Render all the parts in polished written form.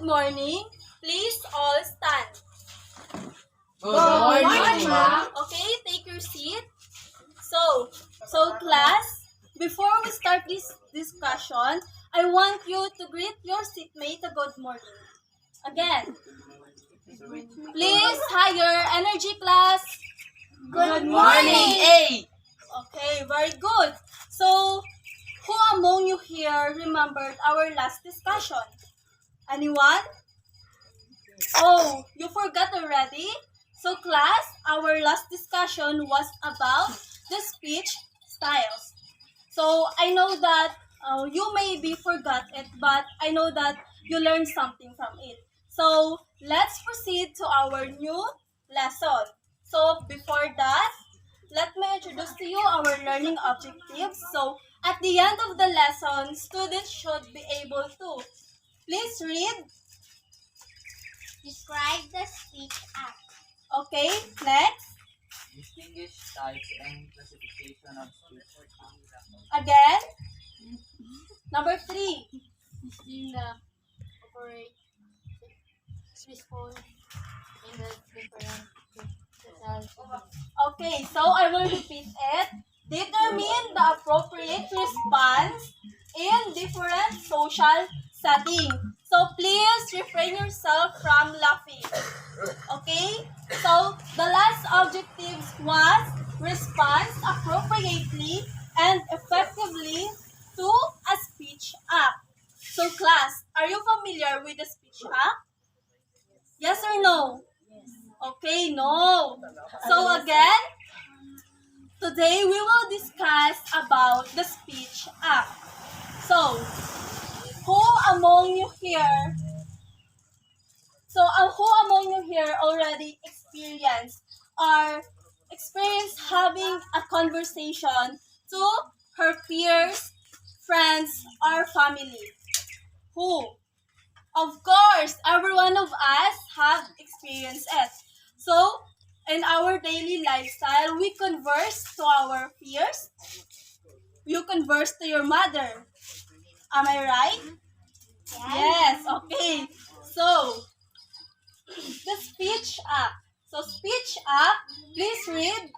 good morning. Please all stand. Good morning, ma'am. Okay, take your seat. So class, before we start this discussion, I want you to greet your seatmate a good morning. Again, please higher energy class. Good morning. A. Okay, very good. So, who among you here remembered our last discussion? Anyone? Oh, you forgot already? So class, our last discussion was about the speech styles. So I know that you maybe forgot it, but I know that you learned something from it. So let's proceed to our new lesson. So before that, let me introduce to you our learning objectives. So at the end of the lesson, students should be able to please read. Describe the speech act. Okay, next. Distinguish types and classification of speech. Again. Number 3. Distinguish operate, respond in the different social. Okay, so I will repeat it. Determine the appropriate response in different social settings. So please refrain yourself from laughing. Okay? So the last objective was response appropriately and effectively to a speech act. So class, are you familiar with the speech act? Yes or no? Okay, no. So again, today we will discuss about the speech act. So, who among you here already experienced having a conversation to her peers, friends, or family? Who? Of course, every one of us have experienced it. So, in our daily lifestyle, we converse to our peers. You converse to your mother. Am I right? Yes, okay. So, the speech act. So, speech act, please read.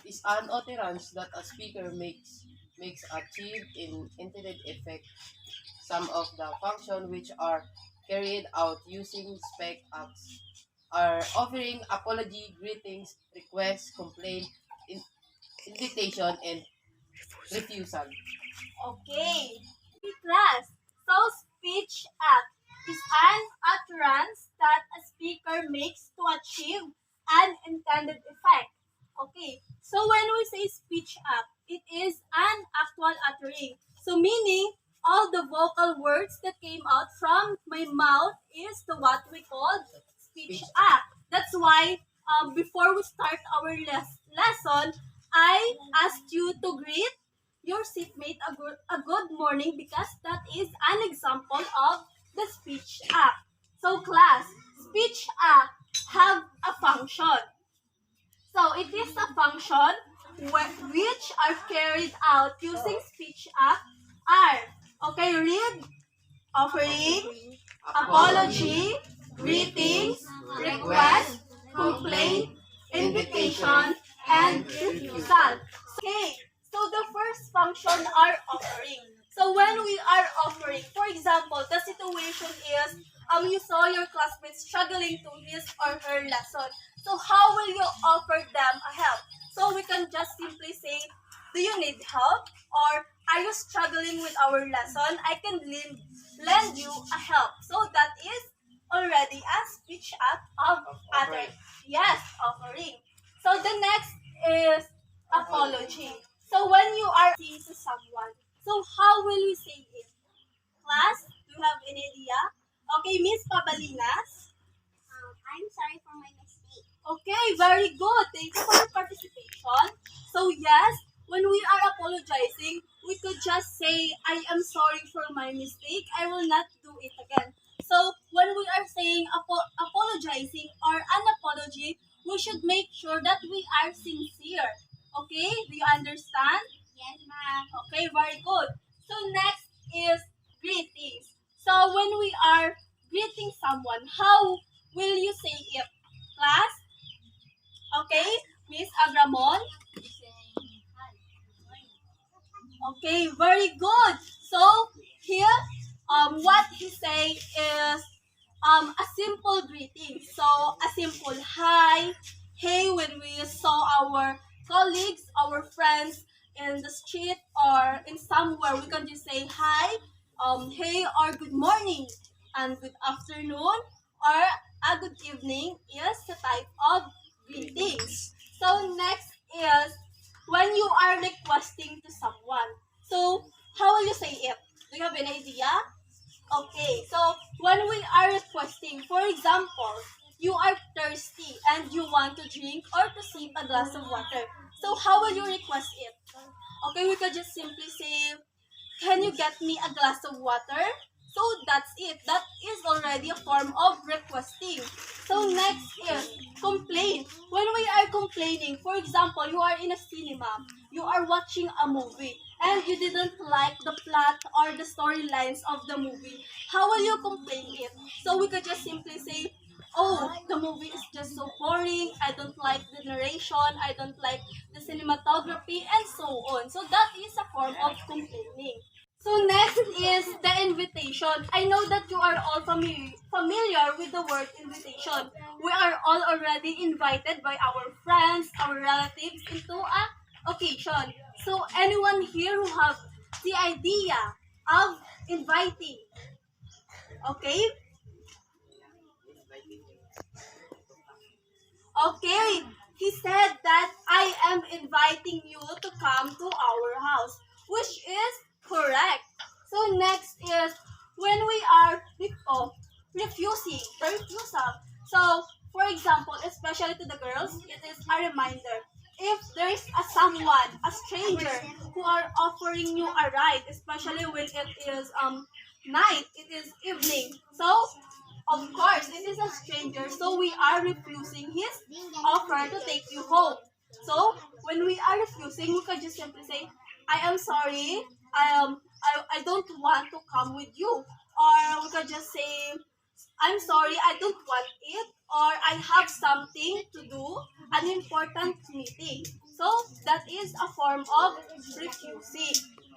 Is an utterance that a speaker makes achieve in intended effect. Some of the functions which are carried out using spec acts are offering apology, greetings, request, complaint, invitation, and refusal. Okay. Class. So, speech act is an utterance that a speaker makes to achieve an intended effect. Okay. So, when we say speech act, it is an actual uttering. So, meaning all the vocal words that came out from my mouth is the what we call speech act. That's why before we start our lesson, I asked you to greet your seatmate a good morning because that is an example of the speech act. So class, speech act have a function. So it is a function which are carried out using speech act are, okay, read, offering, apology, greetings, request, complaint, invitation, and refusal. Okay, so the first function are offering. So when we are offering, for example, the situation is you saw your classmates struggling to his or her lesson. So how will you offer them a help? So we can just simply say, do you need help? Or are you struggling with our lesson? I can lend you a help. So that is already a speech act of other. Yes, offering. So the next is apology. So when you are saying to someone, so how will you say it? Class, do you have any idea? Okay, Miss Pabalinas. I'm sorry for my mistake. Okay, very good. Thank you for your participation. So yes, when we are apologizing, we could just say, I am sorry for my mistake. I will not do it again. So when we are saying apologizing or an apology, we should make sure that we are sincere. Okay, do you understand? Yes, ma'am. Okay, very good. So next is greetings. So when we are greeting someone, how will you say it? Class? Okay, Miss Agramon? Saying hi. Good morning. Okay, very good. So here, what he say is a simple greeting. So a simple hi, hey when we saw our colleagues, our friends in the street or in somewhere, we can just say hi, hey or good morning, and good afternoon or a good evening is the type of greetings. So next is when you are requesting to someone. So how will you say it? Do you have an idea? Okay, so when we are requesting, for example, you are thirsty and you want to drink or to sip a glass of water. So how will you request it? Okay, we could just simply say, can you get me a glass of water? So that's it. That is already a form of requesting. So next is complain. When we are complaining, for example, you are in a cinema, you are watching a movie, and you didn't like the plot or the storylines of the movie. How will you complain it? So we could just simply say, oh, the movie is just so boring, I don't like the narration, I don't like the cinematography, and so on. So that is a form of complaining. So next is the invitation. I know that you are all familiar with the word invitation. We are all already invited by our friends, our relatives into a occasion. So anyone here who have the idea of inviting, okay? Okay, he said that I am inviting you to come to our house, which is correct. So next is when we are refusing, the refusal. So, for example, especially to the girls, it is a reminder. If there is a someone, a stranger, who are offering you a ride, especially when it is night, it is evening. So of course, this is a stranger, so we are refusing his offer to take you home. So when we are refusing, we can just simply say, "I am sorry, I don't want to come with you," or we can just say, "I'm sorry, I don't want it," or "I have something to do, an important meeting." So that is a form of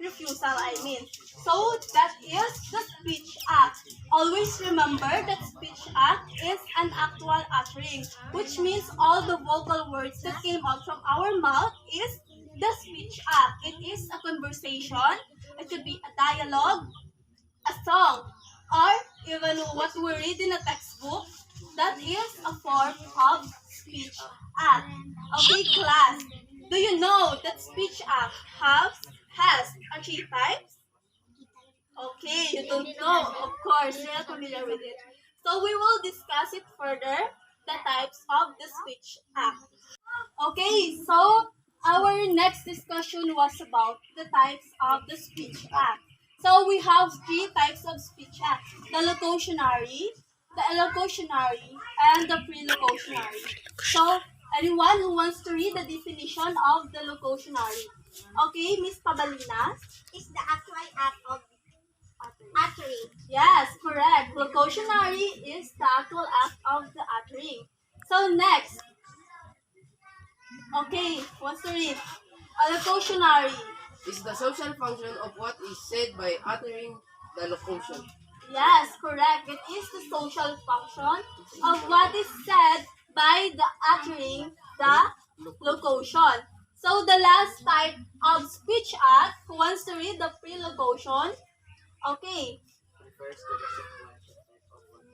refusal, I mean. So that is the speech act. Always remember that speech act is an actual uttering, which means all the vocal words that came out from our mouth is the speech act. It is a conversation, it could be a dialogue, a song, or even what we read in a textbook. That is a form of speech act. Okay, class. Do you know that speech act has a three types? Okay, you don't know. Of course, you're not familiar with it. So we will discuss it further, the types of the speech act. Okay, so our next discussion was about the types of the speech act. So we have three types of speech act: the locutionary, the allocutionary, and the pre-locutionary. So anyone who wants to read the definition of the locutionary? Okay, Miss Pabalinas? Is the actual act of uttering. Yes, correct. Locutionary is the actual act of the uttering. So next, okay, what's the read? Allocutionary. Is the social function of what is said by uttering the locution. Yes, correct. It is the social function of what is said by the uttering the locution. So the last type of speech act, who wants to read the pre-locution? Okay. Refers to the sequential type of one.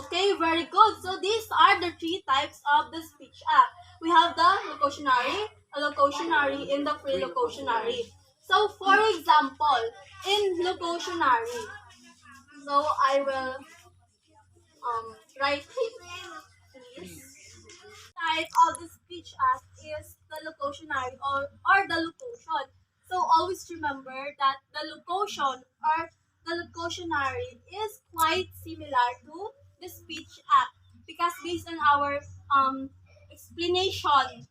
Okay, very good. So these are the three types of the speech act. We have the locutionary, allocutionary, and the pre-locutionary. So for example, in locutionary, so I will write it. Type of the speech act is the locutionary or the locution. So always remember that the locution or the locutionary is quite similar to the speech act because based on our explanation,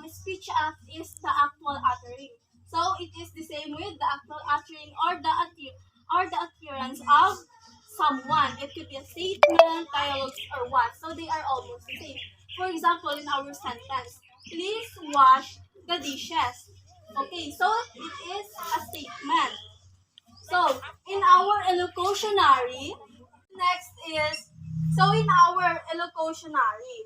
speech act is the actual uttering. So it is the same with the actual uttering or the or the appearance of someone. It could be a statement, dialogues, or what. So they are almost the same. For example, in our sentence, please wash the dishes. Okay, so it is a statement. So in our elocutionary, next is, so in our elocutionary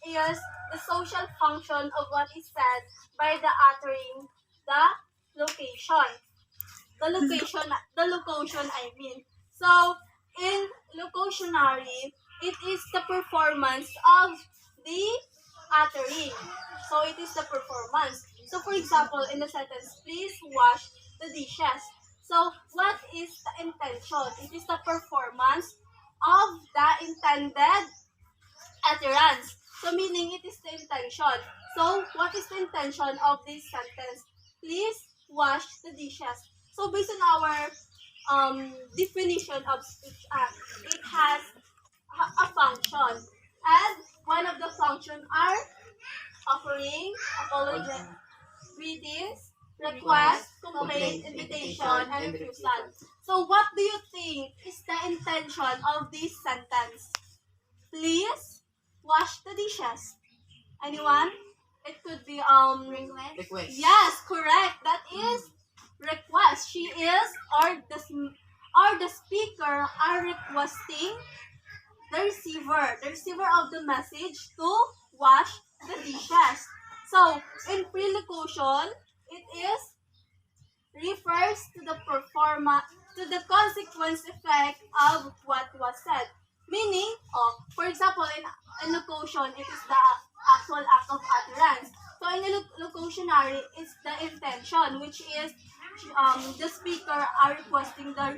is the social function of what is said by the uttering the location. The location, the location I mean. So in locutionary, it is the performance of the uttering. So it is the performance. So for example, in the sentence, please wash the dishes. So what is the intention? It is the performance of the intended utterance. So meaning it is the intention. So what is the intention of this sentence? Please wash the dishes. So based on our definition of speech act, it has a function. And one of the functions are offering, apology, greetings, request, complaint, invitation, and refusal. So what do you think is the intention of this sentence? Please wash the dishes. Anyone? It could be Request. yes, correct. That is request. She is or the speaker are requesting the receiver of the message to wash the dishes. So in prelocution, it is refers to the to the consequence effect of what was said. Meaning, for example, in locution, it is the actual act of utterance. So in locutionary, it's the intention, which is the speaker are requesting the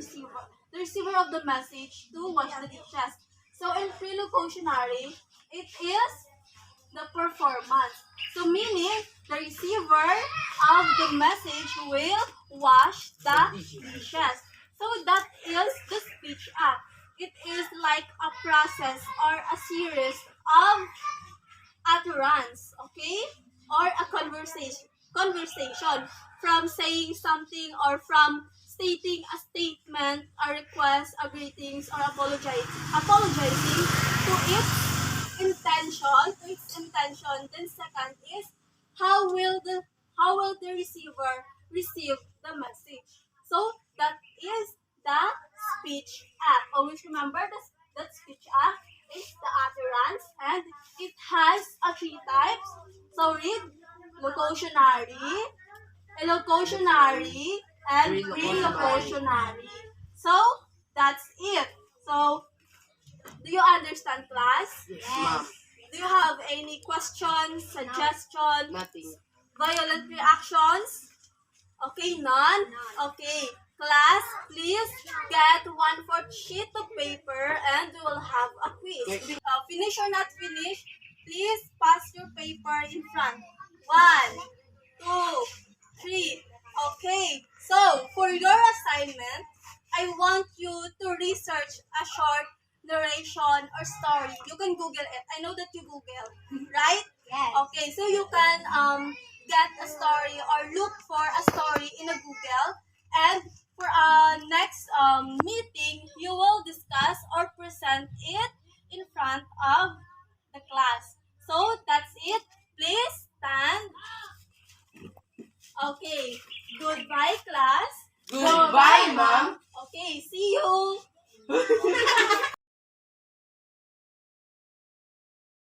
receiver of the message to wash the dishes. So in pre-locutionary, it is the performance. So meaning the receiver of the message will wash the dishes. So that is the speech act. It is like a process or a series of utterance, okay? Or a conversation from saying something or from stating a statement, a request, a greetings, or apologizing to its intention. Then second is how will the receiver receive the message. So that is the speech act. Always remember that speech act is the utterance, and it has three types. So read locutionary, elocutionary, and pre-locutionary. So that's it. So do you understand, class? Ma'am. Do you have any questions, suggestions, Nothing. violent reactions? Okay, none? Okay. Class, please get 1/4 sheet of paper and we will have a quiz. Finish or not finish, please pass your paper in front. 1, 2, 3. Okay. So, for your assignment, I want you to research a short narration or story. You can Google it. I know that you Google, right? Yes. Okay, so you can get a story or look for a story in a Google, and for our next meeting, you will discuss or present it in front of the class. So that's it. Please stand. Okay. Goodbye, class.